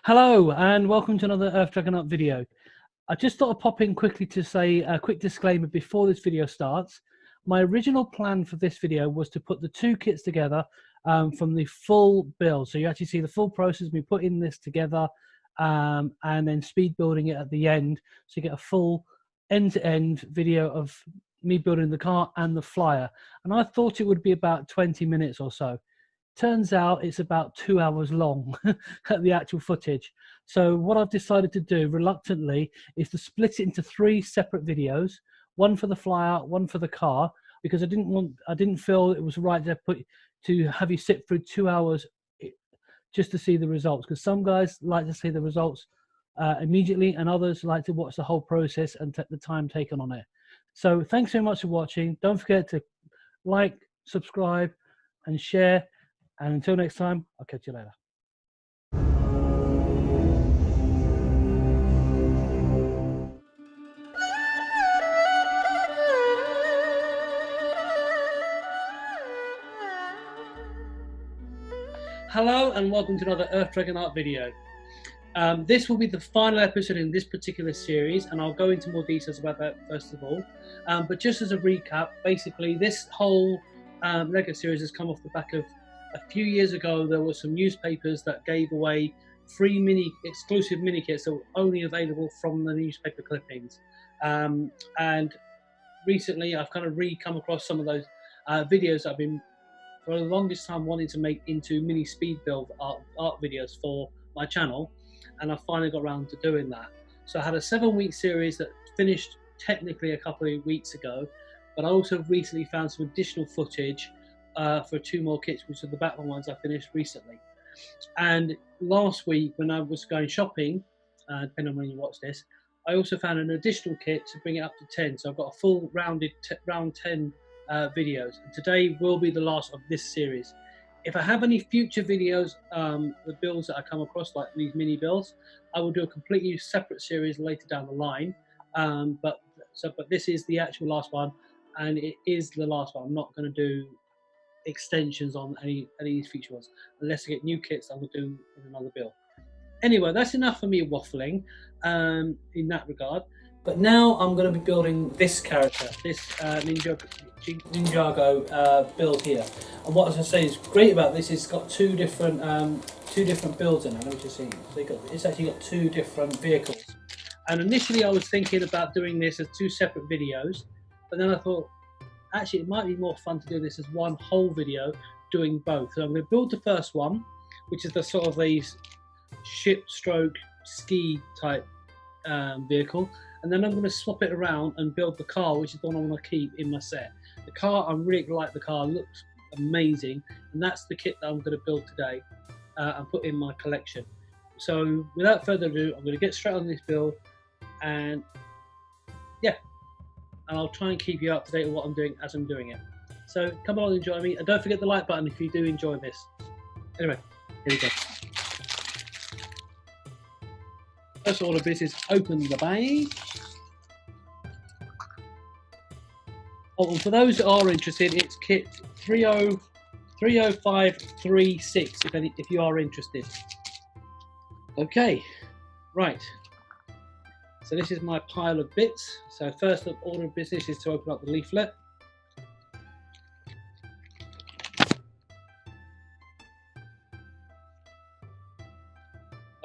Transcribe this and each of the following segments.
Hello and welcome to another ErfDragon video. I just thought I'd pop in quickly to say a quick disclaimer before this video starts. My original plan for this video was to put the two kits together from the full build. So you actually see the full process, me putting this together and then speed building it at the end. So you get a full end-to-end video of me building the car and the flyer. And I thought it would be about 20 minutes or so. Turns out it's about 2 hours long at the actual footage. So what I've decided to do reluctantly is to split it into 3 separate videos, one for the flyer, one for the car, because I didn't feel it was right to have you sit through 2 hours just to see the results, because some guys like to see the results immediately and others like to watch the whole process and the time taken on it. So thanks so much for watching. Don't forget to like, subscribe and share. And until next time, I'll catch you later. Hello and welcome to another ErfDragon art video. This will be the final episode in this particular series, and I'll go into more details about that first of all. But just as a recap, basically this whole LEGO series has come off the back of a few years ago. There were some newspapers that gave away free exclusive mini kits that were only available from the newspaper clippings. And recently I've kind of come across some of those videos that I've been for the longest time wanting to make into mini speed build art videos for my channel, and I finally got around to doing that. So I had a 7-week series that finished technically a couple of weeks ago, but I also recently found some additional footage for 2 more kits, which are the Batman ones I finished recently. And last week when I was going shopping, depending on when you watch this, I also found an additional kit to bring it up to 10. So I've got a full round 10 videos, and today will be the last of this series. If I have any future videos, the builds that I come across, like these mini builds, I will do a completely separate series later down the line. But this is the actual last one, and it is the last one. I'm not going to do extensions on any of these future ones unless I get new kits I will do in another build. Anyway, that's enough for me waffling in that regard. But now I'm going to be building this character, this Ninjago build here. And what I was going to say is great about this is it's got two different builds in it. Let me just see. So it's actually got 2 different vehicles. And initially I was thinking about doing this as 2 separate videos, but then I thought actually it might be more fun to do this as one whole video doing both. So I'm going to build the first one, which is the sort of these ship stroke ski type vehicle, and then I'm going to swap it around and build the car, which is the one I want to keep in my set. The car, I really like the car, looks amazing, and that's the kit that I'm going to build today and put in my collection. So without further ado, I'm going to get straight on this build, and yeah, and I'll try and keep you up to date with what I'm doing as I'm doing it. So come along and join me, and don't forget the like button if you do enjoy this. Anyway, here we go. First order of business, open the bag. Oh, and for those that are interested, it's kit 30536 if you are interested. Okay, right. So this is my pile of bits. So first order of business is to open up the leaflet.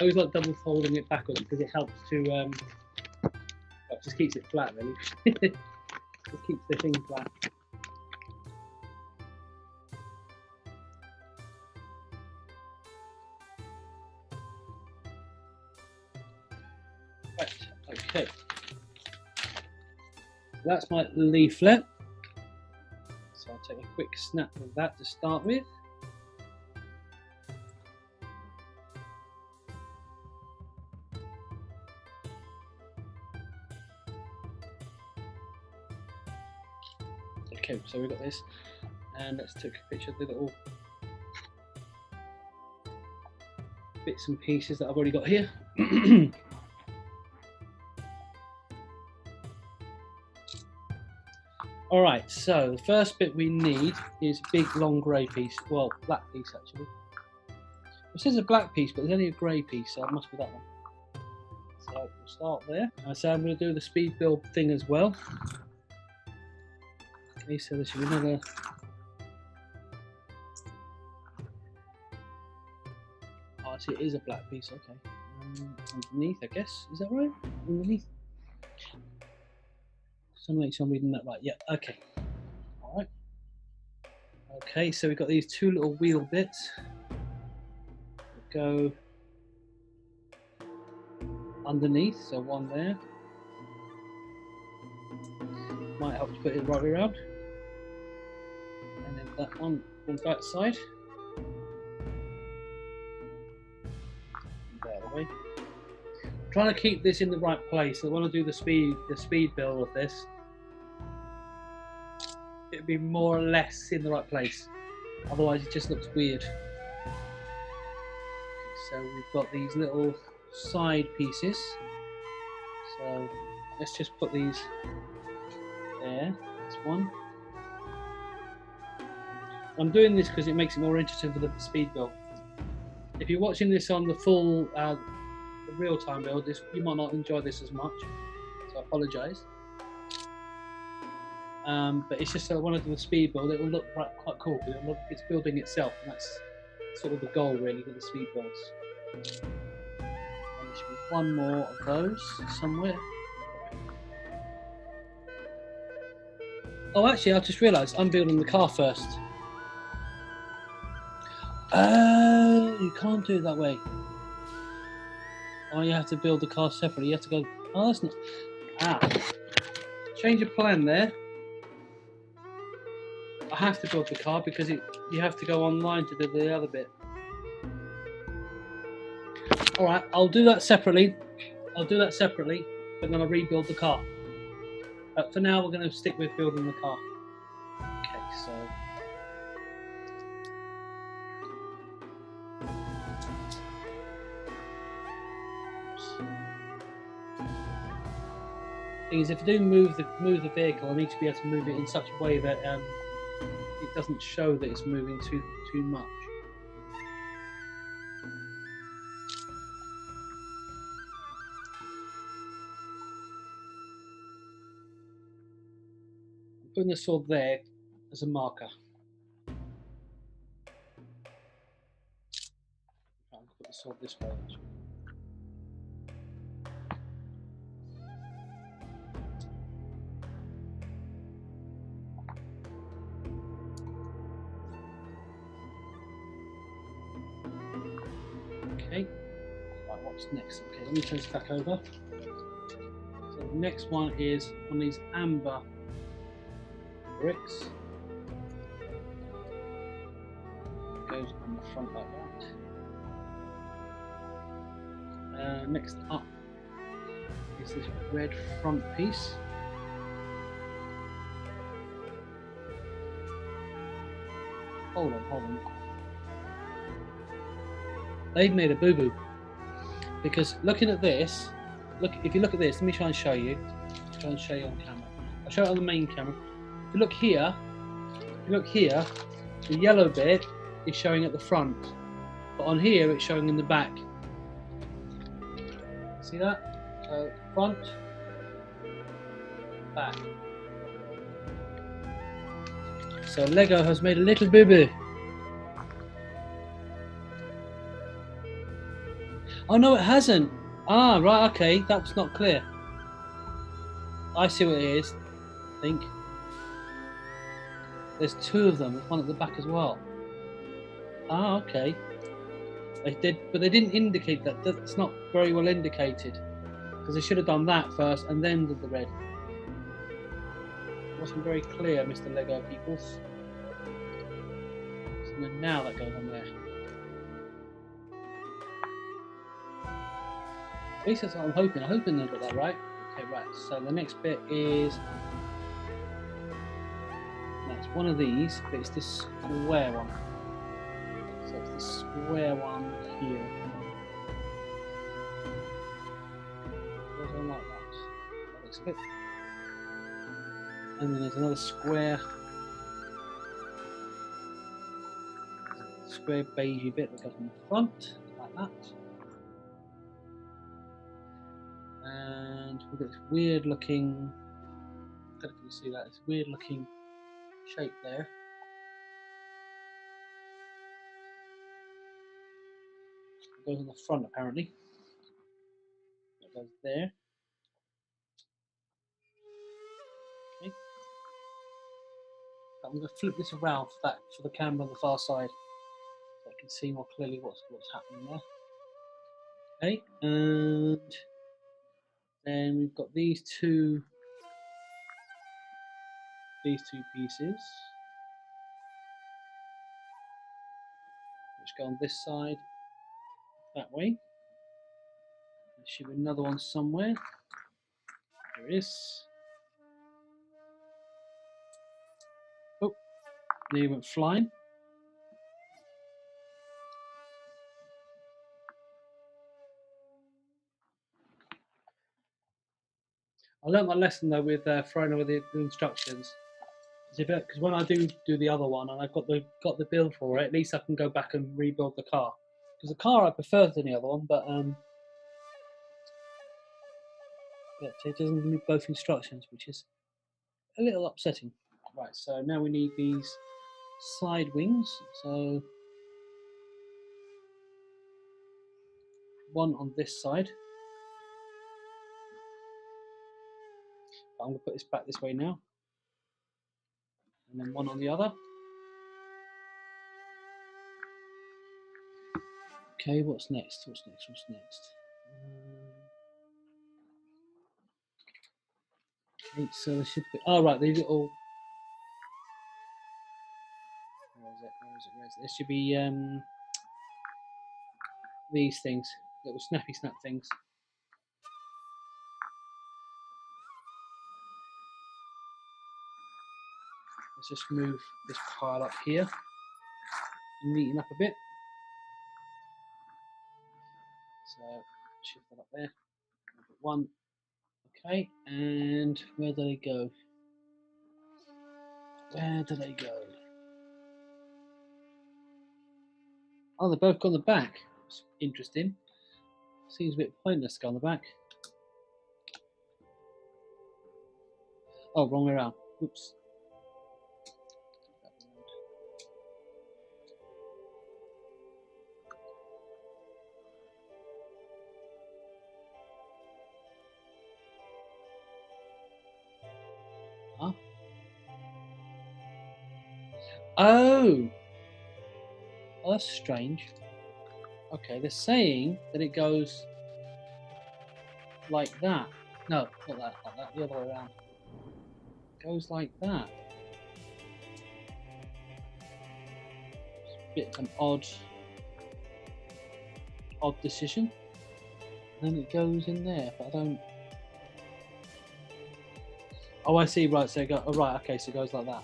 I always like double folding it backwards because it helps to, it just keeps it flat really. Just keeps the thing flat. Right, okay. That's my leaflet. So I'll take a quick snap of that to start with. Okay, so we've got this, and let's take a picture of the little bits and pieces that I've already got here. All right, so the first bit we need is a big long grey piece, well, black piece actually. It says a black piece, but there's only a grey piece, so it must be that one. So we'll start there. So I'm going to do the speed build thing as well. Okay, so there should be another. Oh, see, it is a black piece. Okay, underneath, I guess. Is that right? Underneath. Just want to make sure I'm reading that right. Yeah. Okay. All right. Okay, so we've got these two little wheel bits. Go underneath, so one there. Might help to put it the right way around. And then that one on that side. The other way. I'm trying to keep this in the right place. I want to do the speed build of this. It'd be more or less in the right place. Otherwise it just looks weird. Okay, so we've got these little side pieces. So let's just put these there. That's one. I'm doing this because it makes it more interesting for the speed build. If you're watching this on the full, the real-time build, you might not enjoy this as much. So I apologise. But it's just that when I do the speed build, it will look quite cool because it's building itself, and that's sort of the goal really with the speed builds. And there should be one more of those somewhere. Oh, actually, I just realised I'm building the car first. Oh, you can't do it that way. Oh, you have to build the car separately. You have to go. Oh, that's not. Ah, change of plan there. I have to build the car because you have to go online to do the other bit. All right, I'll do that separately. But then I'll rebuild the car. But for now, we're going to stick with building the car. Okay, so. Thing is, if I do move the vehicle, I need to be able to move it in such a way that it doesn't show that it's moving too much. I'm putting the sword there as a marker. I'll put the sword this way. Actually. Okay, right, what's next? Okay, let me turn this back over. So the next one is on these amber bricks. It goes on the front like that. Next up is this red front piece. Hold on. They've made a boo-boo because looking at this, if you look at this, let me try and show you. On camera. I'll show it on the main camera. If you look here, the yellow bit is showing at the front, but on here it's showing in the back. See that? So front, back. So LEGO has made a little boo-boo. Oh no, it hasn't. Ah, right, okay, that was not clear. I see what it is, I think. There's two of them, there's one at the back as well. Ah, okay. They did, but they didn't indicate that. That's not very well indicated. Because they should have done that first and then did the red. It wasn't very clear, Mr. LEGO peoples. So now that goes on there. At least that's what I'm hoping. I'm hoping I got that right. Okay, right. So the next bit is that's one of these, but it's this square one. So it's this square one here. Goes on like that. That looks good. And then there's another square square beigey bit that goes in the front, like that. And we've got this weird looking, I don't know if you can see that, this weird looking shape there. It goes on the front apparently. It goes there. Okay. I'm going to flip this around for the camera on the far side, so I can see more clearly what's happening there. Okay, and then we've got these two pieces, which go on this side, that way. There should be another one somewhere. There it is. Oh, nearly went flying. I learned my lesson though with throwing away the instructions. Because when I do the other one and I've got the build for it, at least I can go back and rebuild the car. Because the car I prefer than the other one, but it doesn't give me both instructions, which is a little upsetting. Right, so now we need these side wings. So one on this side. I'm going to put this back this way now. And then one on the other. Okay, what's next? What's next? Okay, so there should be. Oh, right, these are all. Where is it? There should be these things, little snappy snap things. Let's just move this pile up here and neaten up a bit. So shift that up there. One. Okay, and where do they go? Oh, they've both gone the back. It's interesting. Seems a bit pointless to go on the back. Oh, wrong way around. Oops. Huh? Oh, that's strange. Okay, they're saying that it goes like that. No, not that, like that, the other way around. It goes like that. It's a bit of an odd decision. And then it goes in there, but I don't. Oh, I see. Right, so it goes. Oh, right. Okay, so it goes like that.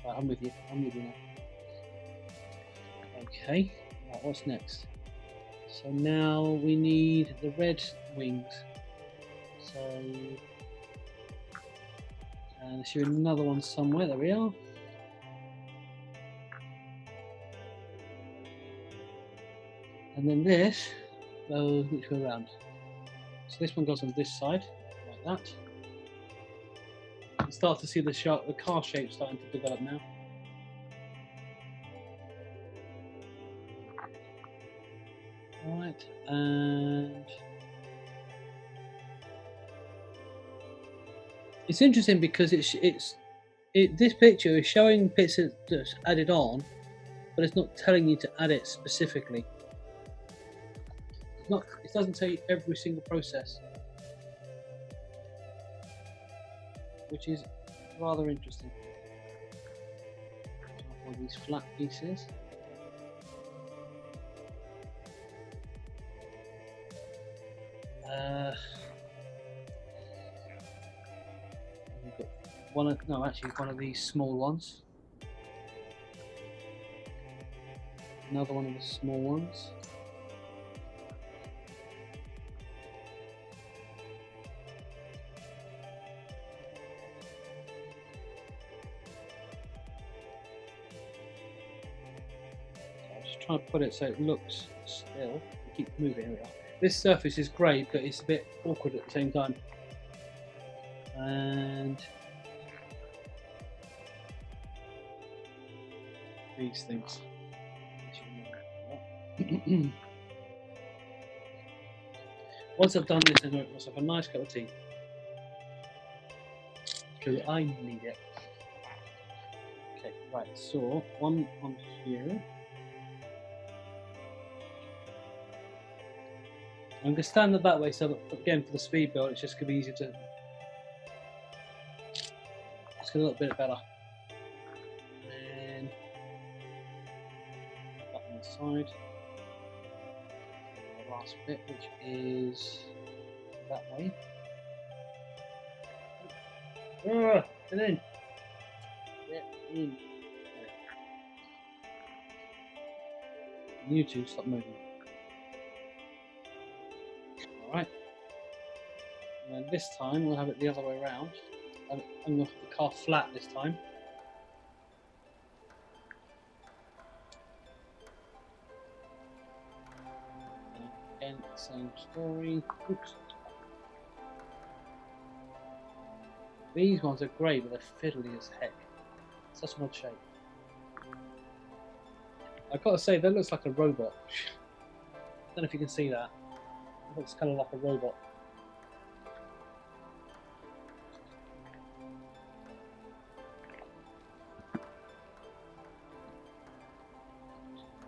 Right, I'm with you now. Okay. Right, what's next? So now we need the red wings. So, and there should be another one somewhere. There we are. And then this goes which way around? So this one goes on this side, like that. You can start to see the car shape starting to develop now. Right, and it's interesting because this picture is showing bits that's added on, but it's not telling you to add it specifically. It doesn't tell you every single process, which is rather interesting. All these flat pieces. We've got one of these small ones. Another one of the small ones. trying to put it so it looks still. Keep moving. Here we are. This surface is great, but it's a bit awkward at the same time. And these things. Once I've done this, I'm going to make myself a nice cup of tea, because I need it. Okay, right, so one on here. I'm going to stand it that way so that, again, for the speed build, it's just going to be easier to. It's going to look a bit better. And then that on the side. The last bit, which is that way. Get in. Get in. You two, stop moving. Alright. And then this time we'll have it the other way around. I'm going to have the car flat this time. And again, same story. Oops. These ones are great, but they're fiddly as heck. Such an odd shape. I've got to say, that looks like a robot. I don't know if you can see that. It looks kind of like a robot.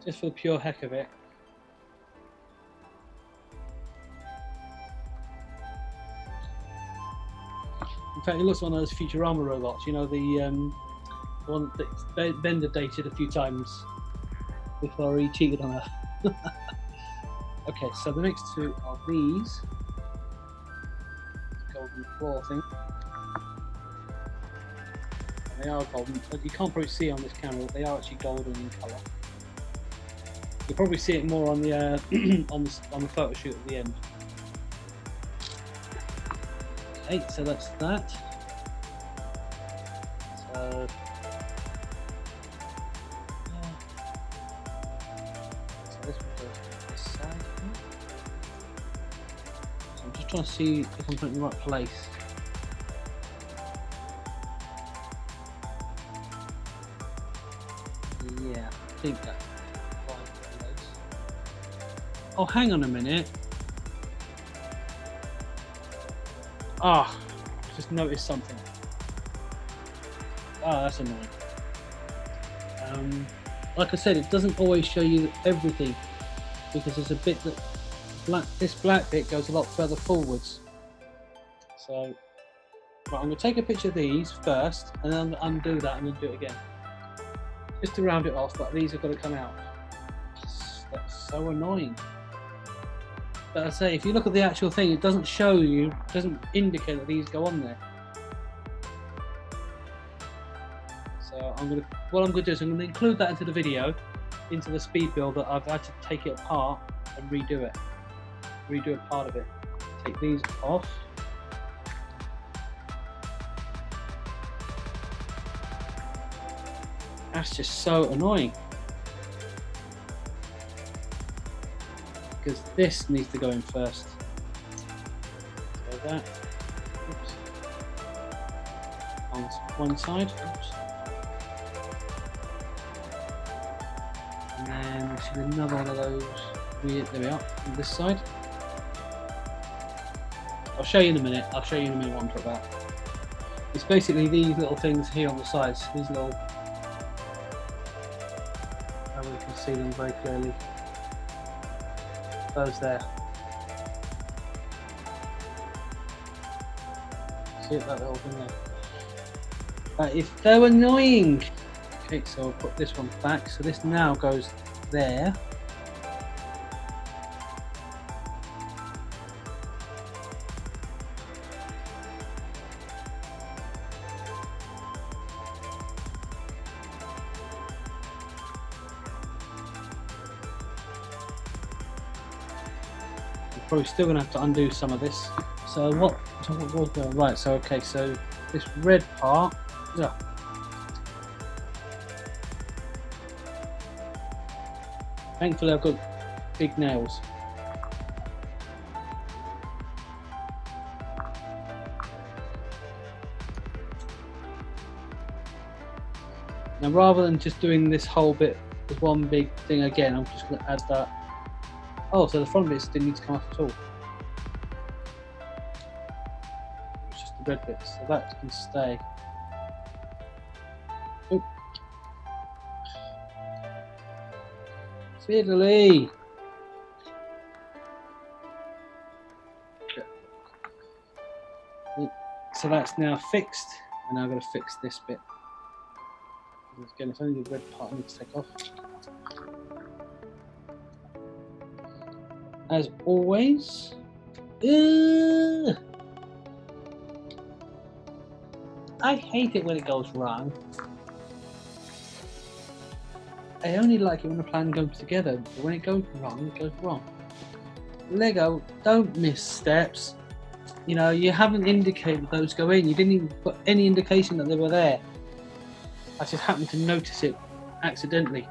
Just for the pure heck of it. In fact, it looks like one of those Futurama robots. You know, the one that Bender dated a few times before he cheated on her. Okay, so the next two are these. Golden claw thing. And they are golden, but you can't probably see on this camera, but they are actually golden in colour. You'll probably see it more on the on the photo shoot at the end. Okay, so that's that. So this one goes to this side. So I'm just trying to see if I'm putting it in the right place. Yeah, I think that. Oh, hang on a minute. Ah, just noticed something. Ah, that's annoying. Like I said, it doesn't always show you everything, because there's a bit that this black bit goes a lot further forwards. So, right, I'm going to take a picture of these first, and then undo that and then do it again. Just to round it off, but these have got to come out. That's so annoying. But I say, if you look at the actual thing, it doesn't show you, it doesn't indicate that these go on there. So what I'm going to do is I'm going to include that into the video, into the speed build, that I've had to take it apart and redo it. Redo a part of it. Take these off. That's just so annoying. Because this needs to go in first. So that, oops, on one side, oops. And then we should have another one of those. There we are, on this side. I'll show you in a minute. I'll show you in a minute what I'm talking about. It's basically these little things here on the sides. These little, and we can see them very clearly. Those there. See that little thing there? That is so annoying! Okay, so I'll put this one back. So this now goes there. Probably still going to have to undo some of this. So what was going right? So okay, so this red part, yeah. Thankfully I've got big nails. Now rather than just doing this whole bit as one big thing again, I'm just going to add that. Oh, so the front bits didn't need to come off at all. It's just the red bits, so that can stay. Oh. Fiddly! So that's now fixed, and now I'm going to fix this bit. Again, it's only the red part I need to take off. As always. I hate it when it goes wrong. I only like it when the plan goes together, but when it goes wrong, it goes wrong. Lego, don't miss steps. You know, you haven't indicated those go in. You didn't even put any indication that they were there. I just happened to notice it accidentally.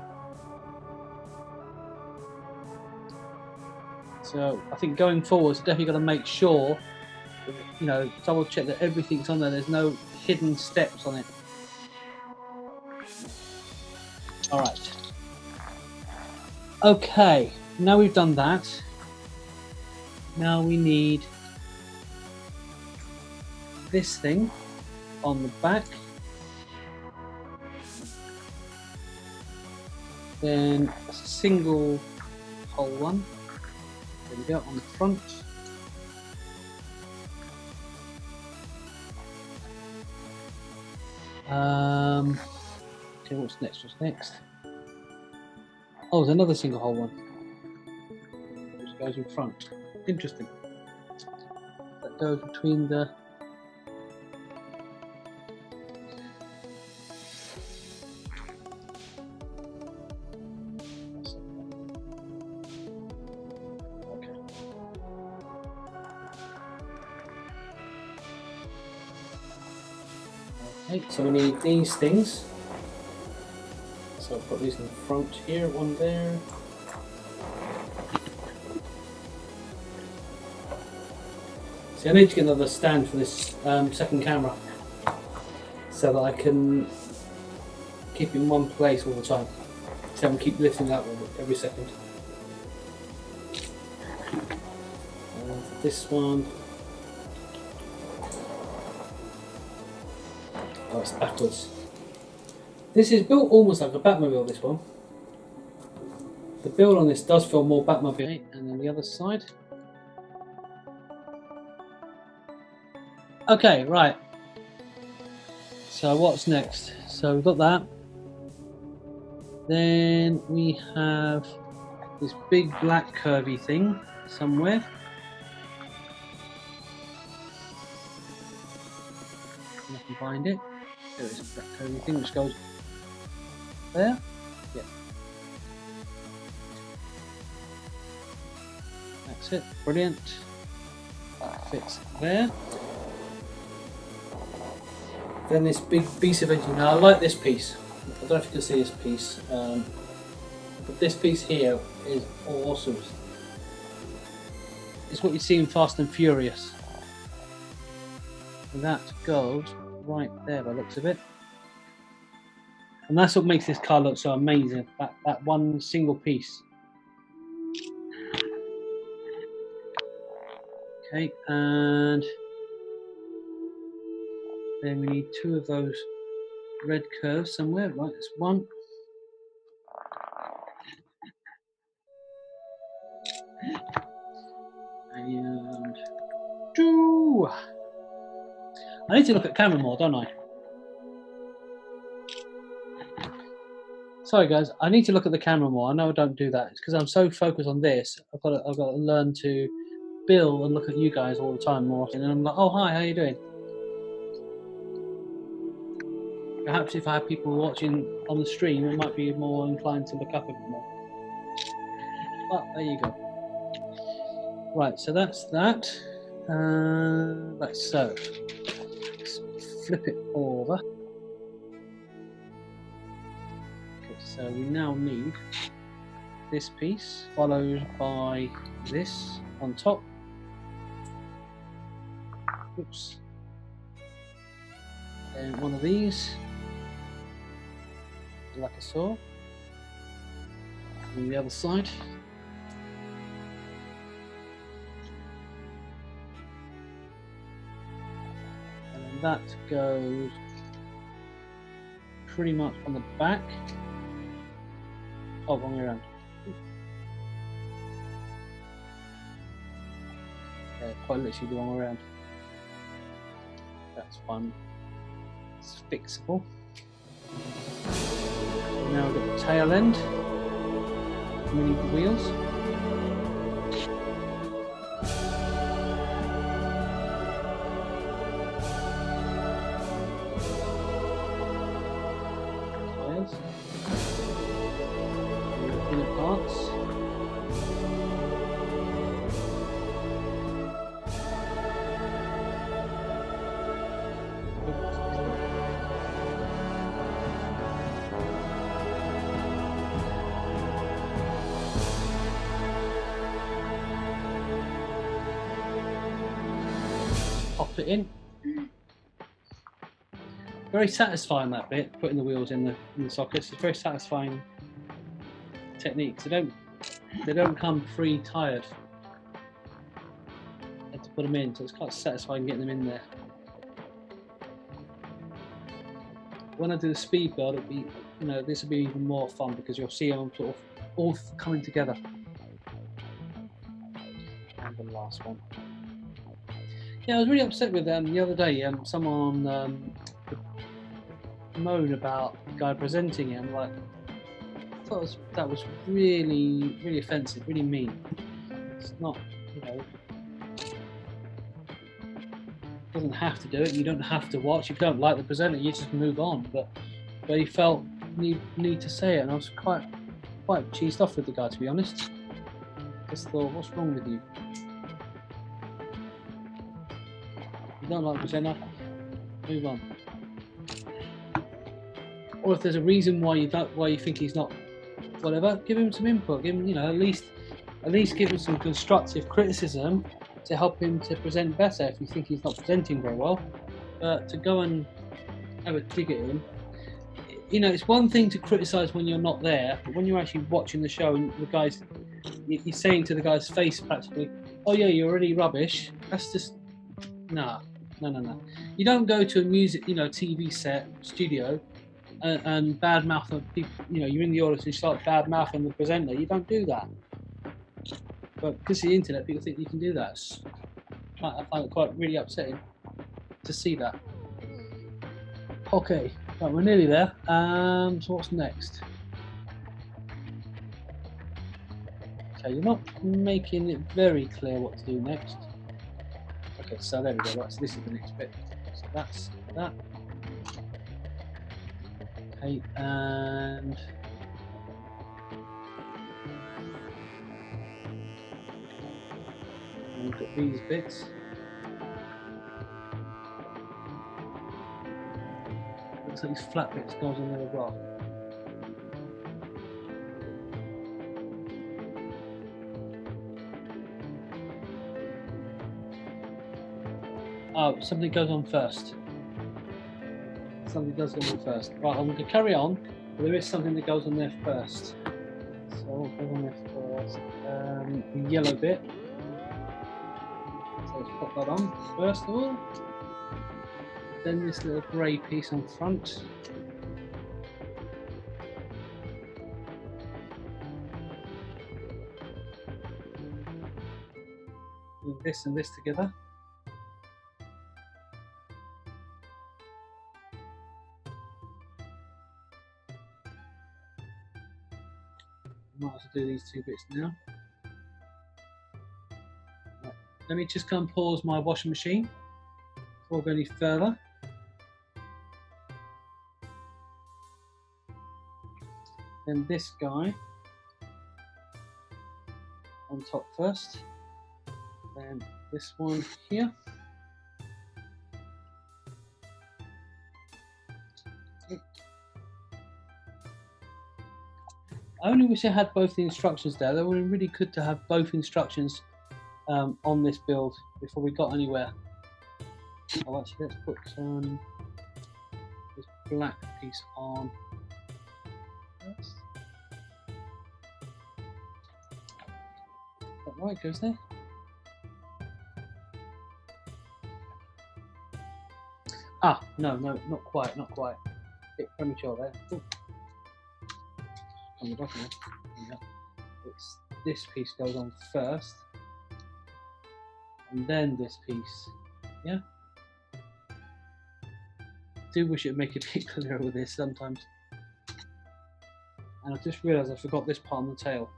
So I think going forward, definitely got to make sure, you know, double check that everything's on there. There's no hidden steps on it. All right. Okay, now we've done that. Now we need this thing on the back. Then a single hole one. There we go, on the front. Okay, what's next? What's next? Oh, there's another single hole one. Which goes in front. Interesting. That goes between the. Okay, so we need these things. So I'll put these in the front here, one there. See, I need to get another stand for this second camera so that I can keep it in one place all the time. So I can keep lifting that one every second. And this one. Oh, it's backwards. This is built almost like a Batmobile, this one. The build on this does feel more Batmobile. Okay, and then the other side. Okay, right. So what's next? So we've got that. Then we have this big black curvy thing somewhere. I can find it. There is a black curvy thing which goes there. Yeah. That's it. Brilliant. That fits there. Then this big piece of engine. Now I like this piece. I don't know if you can see this piece, but this piece here is awesome. It's what you see in Fast and Furious. And that goes right there by the looks of it. And that's what makes this car look so amazing. That one single piece. Okay, and then we need two of those red curves somewhere. Right, there's one. And two. I need to look at camera more, don't I? Sorry guys, I need to look at the camera more. I know I don't do that. It's because I'm so focused on this. I've got to learn to build and look at you guys all the time more often. And I'm like, oh hi, how you doing? Perhaps if I have people watching on the stream, I might be more inclined to look up a bit more. But there you go. Right, so that's that. Right, so let's flip it over. Okay, so we now need this piece, followed by this on top. Oops. And one of these, like I saw. On the other side. And then that goes pretty much on the back. Oh, wrong way around. Yeah, quite literally the wrong way around. That's fine. It's fixable. Now we've got the tail end. Mini wheels. Tires. Inner parts. Pop it in. Very satisfying, that bit, putting the wheels in the sockets. It's very satisfying techniques. They don't come pre-tired. You have to put them in, so it's quite satisfying getting them in there. When I do the speed build, it'll be, this will be even more fun because you'll see them sort of all coming together. And the last one. Yeah, I was really upset with the other day. Someone moaned about the guy presenting it. I'm like, I thought that was really, really offensive, really mean. It's not, doesn't have to do it. You don't have to watch. If you don't like the presenter, you just move on. But he felt need to say it, and I was quite cheesed off with the guy, to be honest. Just thought, what's wrong with you? You don't like the presenter, move on. Or if there's a reason why you think he's not, whatever, give him some input. Give him, at least give him some constructive criticism to help him to present better if you think he's not presenting very well. But to go and have a dig at him, it's one thing to criticise when you're not there, but when you're actually watching the show and the guys, you're saying to the guy's face practically, "Oh yeah, you're already rubbish." That's just no. You don't go to a music, TV set studio and badmouth of people. You're in the audience and you start badmouthing the presenter. You don't do that. But because of the internet, people think you can do that. I find it quite really upsetting to see that. Okay, right, we're nearly there. So what's next? Okay, you're not making it very clear what to do next. Okay, so there we go. Right, so this is the next bit. So that's that. Okay, and we've got these bits. Looks like these flat bits goes on there as well. Oh, something goes on first. Something does go on first. Right, I'm going to carry on, but there is something that goes on there first. So what goes on there first? The yellow bit. So let's pop that on first of all. Then this little grey piece on front. Move this and this together. Might as well do these two bits now. Right. Let me just go and pause my washing machine before I go any further. Then this guy on top first. Then this one here. I only wish I had both the instructions there. They would have been really good to have both instructions on this build before we got anywhere. Oh, actually, let's put this black piece on first. Is that right? Goes there. Ah, no, not quite. A bit premature there. Ooh. On the bottom. Yeah. This piece goes on first, and then this piece. Yeah. I do wish it would make it a bit clearer with this sometimes. And I just realised I forgot this part on the tail.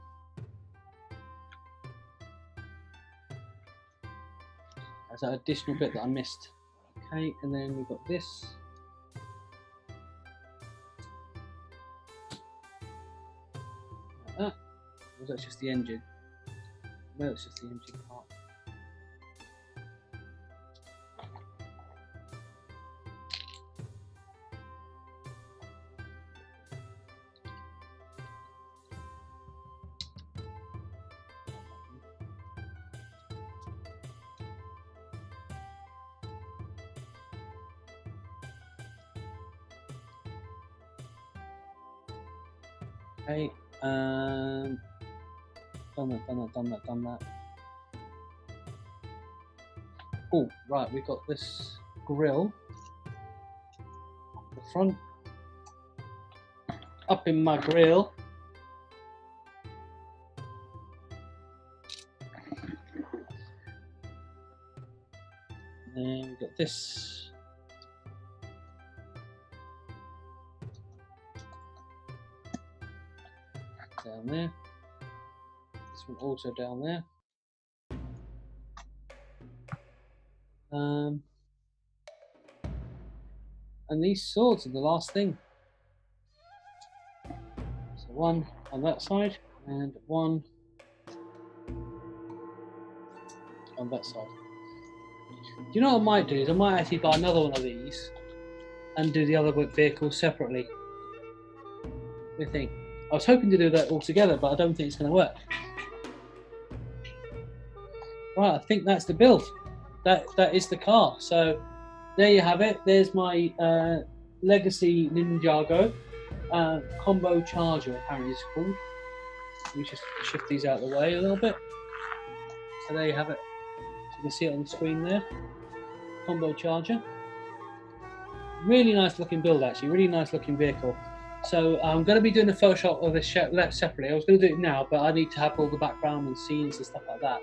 There's that additional bit that I missed. Okay, and then we've got this. Like that. Or was that just the engine? No, it's just the engine part. Okay, done that. Oh, right, we've got this grill at the front. Up in my grill. Then we've got this. Down there. This one also down there. And these swords are the last thing. So one on that side and one on that side. Do you know what I might do? Is I might actually buy another one of these and do the other vehicle separately. What do you think? I was hoping to do that all together, but I don't think it's going to work. Right, I think that's the build. That is the car. So there you have it. There's my Legacy Ninjago Combo Charger, apparently it's called. Let me just shift these out of the way a little bit. So there you have it. So you can see it on the screen there. Combo Charger. Really nice looking build, actually. Really nice looking vehicle. So I'm going to be doing a Photoshop of this separately. I was going to do it now, but I need to have all the background and scenes and stuff like that.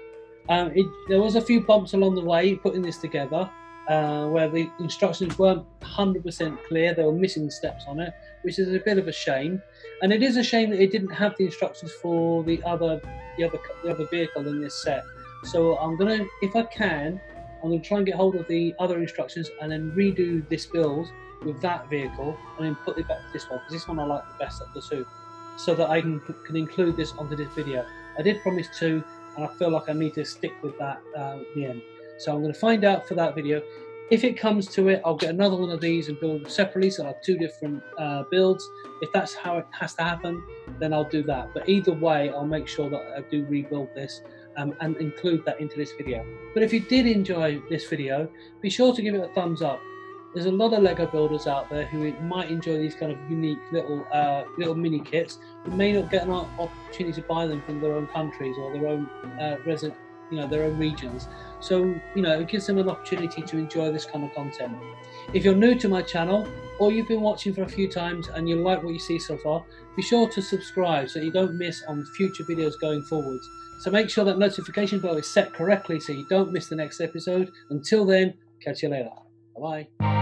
There was a few bumps along the way putting this together where the instructions weren't 100% clear. There were missing steps on it, which is a bit of a shame. And it is a shame that it didn't have the instructions for the other vehicle in this set. So I'm going to, if I can, I'm going to try and get hold of the other instructions and then redo this build with that vehicle and then put it back to this one, because this one I like the best of the two, so that I can include this onto this video. I did promise to, and I feel like I need to stick with that at the end. So I'm going to find out for that video. If it comes to it, I'll get another one of these and build them separately, so I'll have two different builds. If that's how it has to happen, then I'll do that. But either way, I'll make sure that I do rebuild this and include that into this video. But if you did enjoy this video, be sure to give it a thumbs up. There's a lot of LEGO builders out there who might enjoy these kind of unique little mini kits, but may not get an opportunity to buy them from their own countries or their own their own regions. So it gives them an opportunity to enjoy this kind of content. If you're new to my channel or you've been watching for a few times and you like what you see so far, be sure to subscribe so you don't miss on future videos going forwards. So make sure that notification bell is set correctly so you don't miss the next episode. Until then, catch you later. Bye bye.